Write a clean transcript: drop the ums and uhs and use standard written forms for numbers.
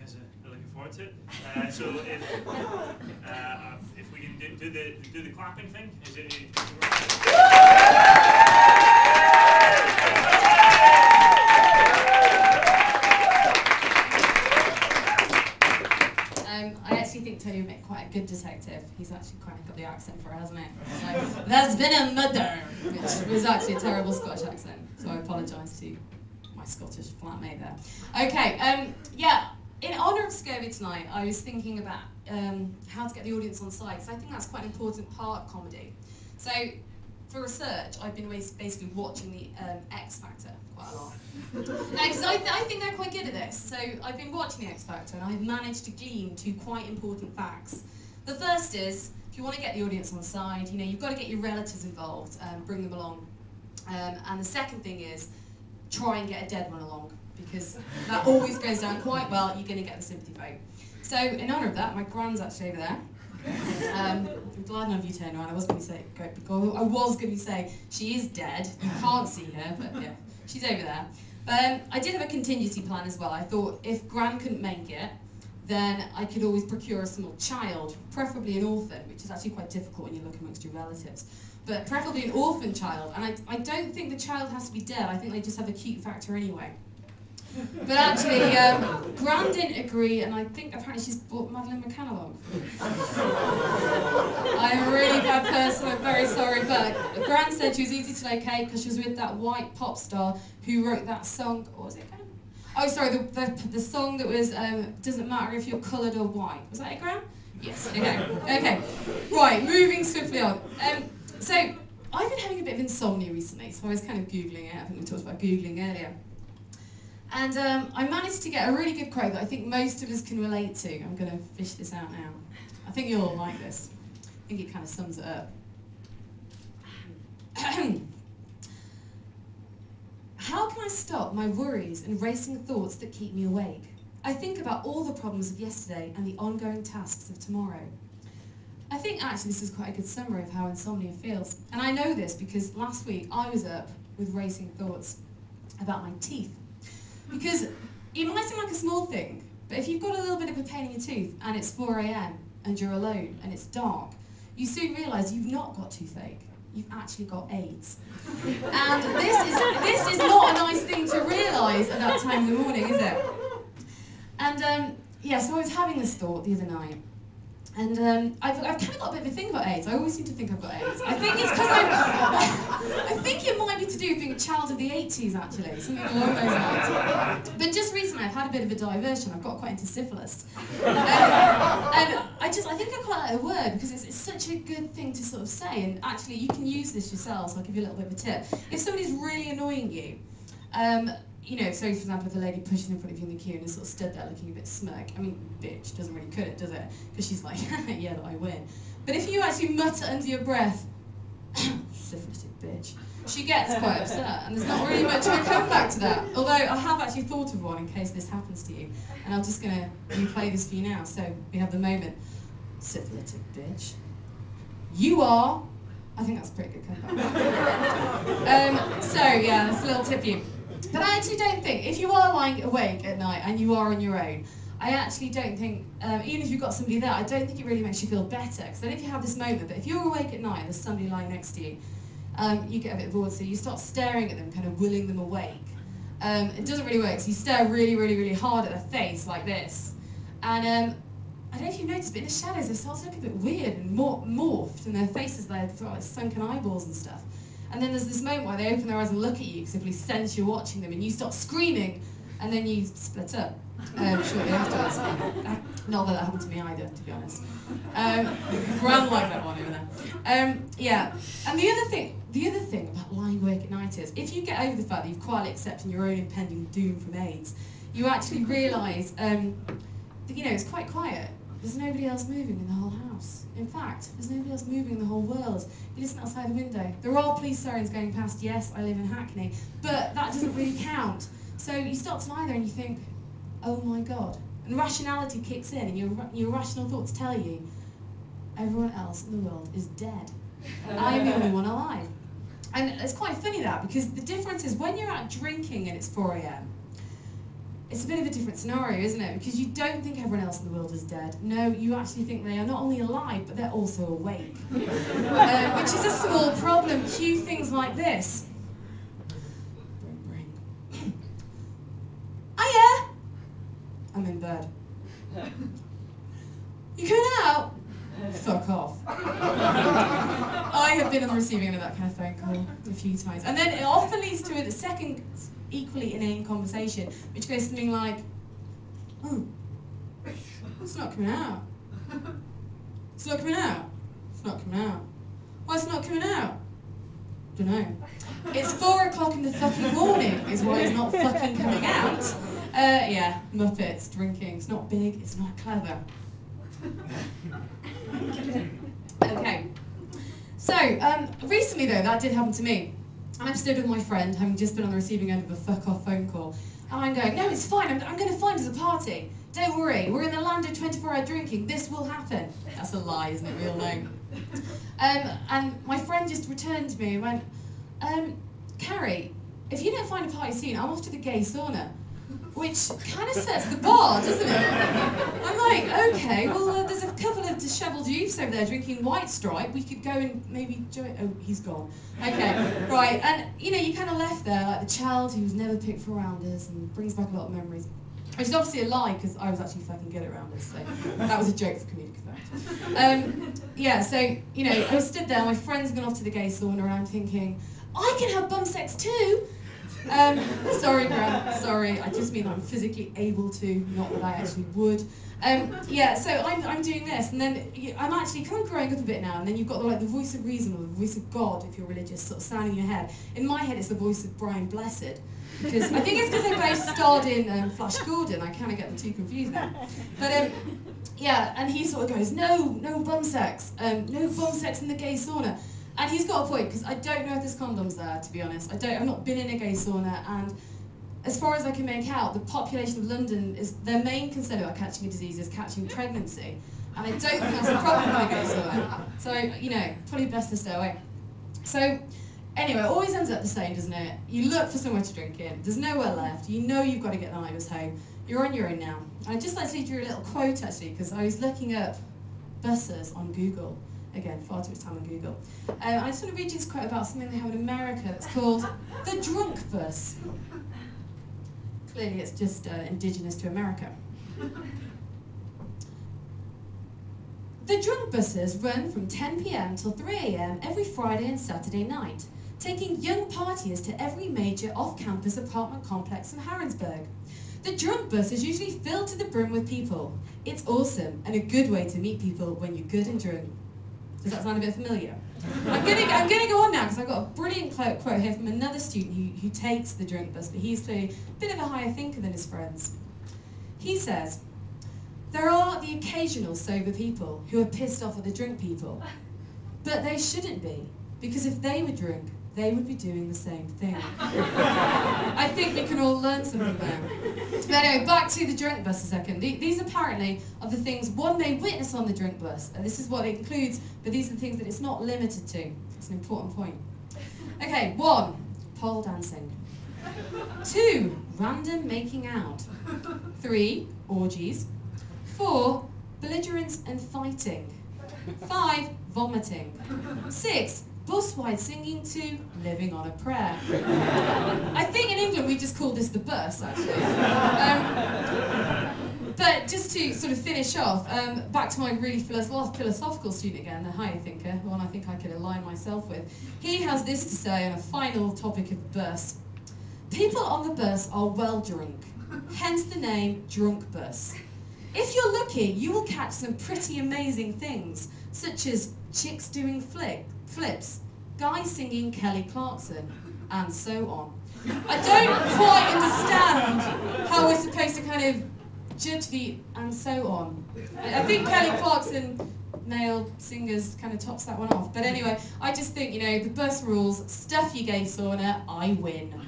guys are looking forward to it. So if we can do the clapping thing, is it? I actually think Tony would make quite a good detective. He's actually kind of got the accent for it, hasn't he? Like, there's been a murder, which was actually a terrible Scottish accent. So I apologise to my Scottish flatmate there. Okay, yeah. In honour of Scurvy tonight, I was thinking about how to get the audience on side, because I think that's quite an important part of comedy. So, for research, I've been basically watching the X Factor quite a lot. Because I think they're quite good at this. So, I've been watching the X Factor, and I've managed to glean two quite important facts. The first is, if you want to get the audience on side, you know, you've got to get your relatives involved, bring them along. And the second thing is, try and get a dead one along, because that always goes down quite well. You're going to get the sympathy vote. So in honour of that, my grand's actually over there. I'm glad none of you turned around. I was going to say she is dead. You can't see her, but yeah, she's over there. But I did have a contingency plan as well. I thought if Gran couldn't make it, then I could always procure a small child, preferably an orphan, which is actually quite difficult when you look amongst your relatives. But preferably an orphan child, and I don't think the child has to be dead. I think they just have a cute factor anyway. But actually, Gran didn't agree, and I think apparently she's brought Madeleine McCann along. I'm a really bad person, I'm very sorry, but Gran said she was easy to locate because she was with that white pop star who wrote that song. What was it again? Oh, sorry, the song that was Doesn't Matter If You're Coloured or White. Was that it, Gran? Yes, okay. Okay, right, moving swiftly on. So, I've been having a bit of insomnia recently, so I was kind of Googling it. I think we talked about Googling earlier. And I managed to get a really good quote that I think most of us can relate to. I'm going to fish this out now. I think you'll all like this. I think it kind of sums it up. How can I stop my worries and racing thoughts that keep me awake? I think about all the problems of yesterday and the ongoing tasks of tomorrow. I think actually this is quite a good summary of how insomnia feels. And I know this because last week I was up with racing thoughts about my teeth. Because it might seem like a small thing, but if you've got a little bit of a pain in your tooth and it's 4 AM and you're alone and it's dark, you soon realise you've not got toothache, you've actually got AIDS. And this is not a nice thing to realise at that time in the morning, is it? And yeah, so I was having this thought the other night. And I've kind of got a bit of a thing about AIDS. I always seem to think I've got AIDS. I think it's because I think it might be to do with being a child of the 80s, actually, something along those lines. But just recently, I've had a bit of a diversion. I've got quite into syphilis. And I think I quite like the word because it's such a good thing to sort of say. And actually, you can use this yourself, so I'll give you a little bit of a tip. If somebody's really annoying you, you know, so for example, if a lady pushes in front of you in the queue and is sort of stood there looking a bit smug, I mean, bitch doesn't really cut it, does it? Because she's like, yeah, I win. But if you actually mutter under your breath, syphilitic bitch, she gets quite upset, and there's not really much of a comeback to that. Although I have actually thought of one in case this happens to you, and I'm just going to replay this for you now, so we have the moment. Syphilitic bitch. You are. I think that's a pretty good comeback. So yeah, that's a little tip for you. But I actually don't think, if you are lying awake at night and you are on your own, I actually don't think, even if you've got somebody there, I don't think it really makes you feel better. Because then if you have this moment, but if you're awake at night and there's somebody lying next to you, you get a bit bored, so you start staring at them, kind of willing them awake. It doesn't really work, so you stare really, really, really hard at their face, like this. And I don't know if you've noticed, but in the shadows, they start to look a bit weird and morphed, and their faces, they've got like sunken eyeballs and stuff. And then there's this moment where they open their eyes and look at you, simply sense you're watching them, and you start screaming, and then you split up shortly afterwards. Not that that happened to me either, to be honest. Gran like that one over there. Yeah, and the other thing about lying awake at night is, if you get over the fact that you've quietly accepted your own impending doom from AIDS, you actually realise that, you know, it's quite quiet. There's nobody else moving in the whole house. In fact, there's nobody else moving in the whole world. You listen outside the window. There are police sirens going past. Yes, I live in Hackney, but that doesn't really count. So you start to lie there and you think, oh my God. And rationality kicks in, and your rational thoughts tell you, everyone else in the world is dead. I'm the only one alive. And it's quite funny that, because the difference is when you're out drinking and it's 4 AM, it's a bit of a different scenario, isn't it? Because you don't think everyone else in the world is dead. No, you actually think they are not only alive, but they're also awake. Which is a small problem. Cue things like this. Bring. Hiya! I'm in bed. You coming out? Fuck off. I have been on the receiving end of that kind of phone call a few times. And then it often leads to a second equally inane conversation, which goes something like, oh, it's not coming out. It's not coming out. It's not coming out. Why it's not coming out? Dunno. It's 4 o'clock in the fucking morning is why it's not fucking coming out. Yeah, Muppets, drinking. It's not big, it's not clever. Okay. So, recently though, that did happen to me. And I'm stood with my friend, having just been on the receiving end of a fuck off phone call. And I'm going, no, it's fine, I'm going to find us a party. Don't worry, we're in the land of 24-hour drinking, this will happen. That's a lie, isn't it? We all know. And my friend just returned to me and went, Carrie, if you don't find a party soon, I'm off to the gay sauna. Which kind of sets the bar, doesn't it? I'm like, okay, well, there's a couple of dishevelled youths over there drinking White Stripe. We could go and maybe join. Oh, he's gone. Okay, right. And, you know, you kind of left there like the child who was never picked for rounders and brings back a lot of memories. Which is obviously a lie, because I was actually fucking good at rounders, so that was a joke for comedic effect. Yeah, so, you know, I was stood there, my friend's gone off to the gay sauna, and I'm thinking, I can have bum sex too! Sorry, Graham, sorry, I just mean I'm physically able to, not that I actually would. Yeah, so I'm doing this, and then I'm actually kind of growing up a bit now, and then you've got the voice of reason, or the voice of God, if you're religious, sort of sounding in your head. In my head, it's the voice of Brian Blessed, because I think it's because they both starred in Flash Gordon. I kind of get them too confused now. But yeah, and he sort of goes, no bum sex, no bum sex in the gay sauna. And he's got a point, because I don't know if there's condoms there, to be honest. I've not been in a gay sauna, and as far as I can make out, the population of London their main concern about catching a disease is catching pregnancy. And I don't think that's a problem in a gay sauna. So, you know, probably best to stay away. So, anyway, it always ends up the same, doesn't it? You look for somewhere to drink in, there's nowhere left, you know you've got to get the neighbours home, you're on your own now. And I'd just like to read you a little quote, actually, because I was looking up buses on Google. Again, far too much time on Google. I just want to read you this quote about something they have in America that's called the drunk bus. Clearly it's just indigenous to America. The drunk buses run from 10 p.m. till 3 a.m. every Friday and Saturday night, taking young partiers to every major off-campus apartment complex in Harrodsburg. The drunk bus is usually filled to the brim with people. It's awesome and a good way to meet people when you're good and drunk. Does that sound a bit familiar? I'm gonna go on now, because I've got a brilliant quote here from another student who takes the drunk bus, but he's clearly a bit of a higher thinker than his friends. He says, there are the occasional sober people who are pissed off at the drunk people, but they shouldn't be, because if they were drunk, they would be doing the same thing. I think we can all learn something there. But anyway, back to the drunk bus a second. These apparently are the things one may witness on the drunk bus. And this is what it includes, but these are the things that it's not limited to. It's an important point. Okay, 1, pole dancing. 2, random making out. 3, orgies. 4, belligerence and fighting. 5, vomiting. 6, bus-wide singing to living on a prayer. I think in England we just call this the bus, actually. But just to sort of finish off, back to my really philosophical student again, the higher thinker, one I think I could align myself with. He has this to say on a final topic of the bus. People on the bus are well drunk, hence the name drunk bus. If you're lucky, you will catch some pretty amazing things, such as chicks doing flips, guys singing Kelly Clarkson, and so on. I don't quite understand how we're supposed to kind of judge the and so on. I think Kelly Clarkson, male singers, kind of tops that one off. But anyway, I just think, you know, the bus rules, stuff your gay sauna, I win.